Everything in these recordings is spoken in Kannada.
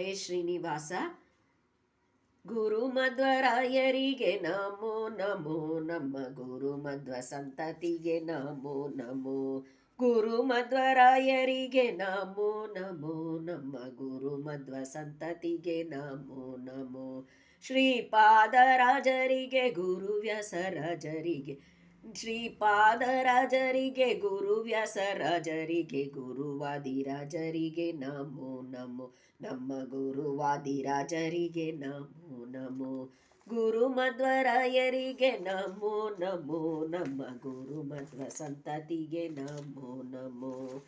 ನರೇಶ್ ಶ್ರೀನಿವಾಸ. ಗುರು ಮಧ್ವರಾಯರಿಗೆ ನಮೋ ನಮೋ, ನಮ್ಮ ಗುರು ಮಧ್ವ ಸಂತತಿಗೆ ನಮೋ ನಮೋ. ಗುರು ಮಧ್ವರಾಯರಿಗೆ ನಮೋ ನಮೋ, ನಮ್ಮ ಗುರು ಮಧ್ವ ಸಂತತಿಗೆ ನಮೋ ನಮೋ. ಶ್ರೀಪಾದರಾಜರಿಗೆ ಗುರು ವ್ಯಾಸರಾಜರಿಗೆ, ಶ್ರೀಪಾದರಾಜರಿಗೆ ಗುರು ವ್ಯಾಸರಾಜರಿಗೆ, ಗುರುವಾದಿರಾಜರಿಗೆ ನಮೋ ನಮೋ, ನಮ್ಮ ಗುರುವಾದಿರಾಜರಿಗೆ ನಮೋ ನಮೋ. ಗುರು ಮಧ್ವರಾಯರಿಗೆ ನಮೋ ನಮೋ, ನಮ್ಮ ಗುರು ಮಧ್ವ ಸಂತತಿಗೆ ನಮೋ ನಮೋ.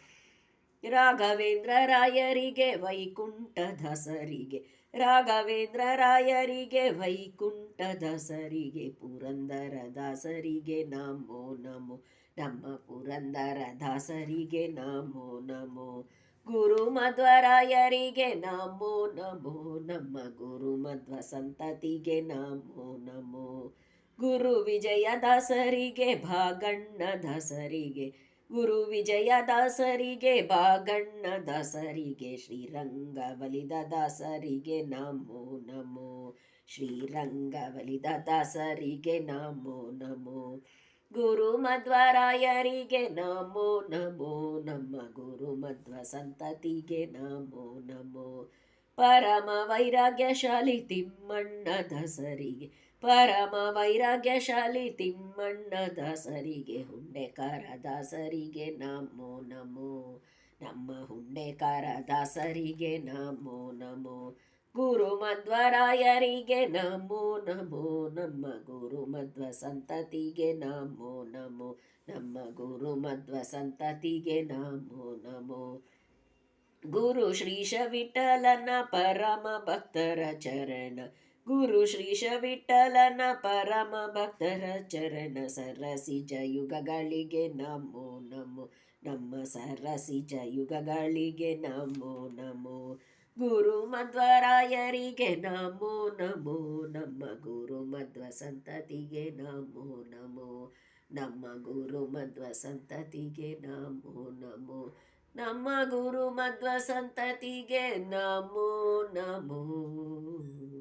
ರಾಘವೇಂದ್ರ ರಾಯರಿಗೆ ವೈಕುಂಠದಾಸರಿಗೆ, ರಾಘವೇಂದ್ರ ರಾಯರಿಗೆ ವೈಕುಂಠದಾಸರಿಗೆ, ಪುರಂದರದಾಸರಿಗೆ ನಮೋ ನಮೋ, ನಮ್ಮ ಪುರಂದರದಾಸರಿಗೆ ನಮೋ ನಮೋ. ಗುರು ಮಧ್ವರಾಯರಿಗೆ ನಮೋ ನಮೋ, ನಮ್ಮ ಗುರು ಮಧ್ವ ಸಂತತಿಗೆ ನಮೋ ನಮೋ. ಗುರು ವಿಜಯದಾಸರಿಗೆ ಭಾಗಣ್ಣದಾಸರಿಗೆ, ಗುರು ವಿಜಯದಾಸರಿಗೆ ಭಾಗಣ್ಣದಾಸರಿಗೆ, ಶ್ರೀರಂಗಬಲಿದ ದಾಸರಿಗೆ ನಮೋ ನಮೋ, ಶ್ರೀರಂಗಬಲಿದ ದಾಸರಿಗೆ ನಮೋ ನಮೋ. ಗುರು ಮಧ್ವರಾಯರಿಗೆ ನಮೋ ನಮೋ, ನಮ್ಮ ಗುರು ಮಧ್ವ ಸಂತತಿಗೆ ನಮೋ ನಮೋ. ಪರಮ ವೈರಾಗ್ಯಶಾಲಿ ತಿಮ್ಮಣ್ಣ ದಾಸರಿಗೆ, ಪರಮ ವೈರಾಗ್ಯಶಾಲಿ ತಿಮ್ಮಣ್ಣ ದಾಸರಿಗೆ, ಹುಂಡೆಕಾರ ದಾಸರಿಗೆ ನಮೋ ನಮೋ, ನಮ್ಮ ಹುಂಡೆಕಾರ ದಾಸರಿಗೆ ನಮೋ ನಮೋ. ಗುರು ಮಧ್ವರಾಯರಿಗೆ ನಮೋ ನಮೋ, ನಮ್ಮ ಗುರು ಮಧ್ವ ಸಂತತಿಗೆ ನಮೋ ನಮೋ, ನಮ್ಮ ಗುರು ಮಧ್ವ ಸಂತತಿಗೆ ನಮೋ ನಮೋ. ಗುರು ಶ್ರೀಶ ವಿಠಲನ ಪರಮ ಭಕ್ತರ ಚರಣ, ಗುರು ಶ್ರೀಶ ವಿಠಲನ ಪರಮ ಭಕ್ತರ ಚರಣ, ಸರಸಿಜ ಯುಗಗಳಿಗೆ ನಮೋ ನಮೋ, ನಮ್ಮ ಸರಸಿಜ ಯುಗಗಳಿಗೆ ನಮೋ ನಮೋ. ಗುರು ಮಧ್ವರಾಯರಿಗೆ ನಮೋ ನಮೋ, ನಮ್ಮ ಗುರು ಮಧ್ವ ಸಂತತಿಗೆ ನಮೋ ನಮೋ, ನಮ್ಮ ಗುರು ಮಧ್ವ ಸಂತತಿಗೆ ನಮೋ ನಮೋ, ನಮ್ಮ ಗುರು ಮಧ್ವ ಸಂತತಿಗೆ ನಮೋ ನಮೋ.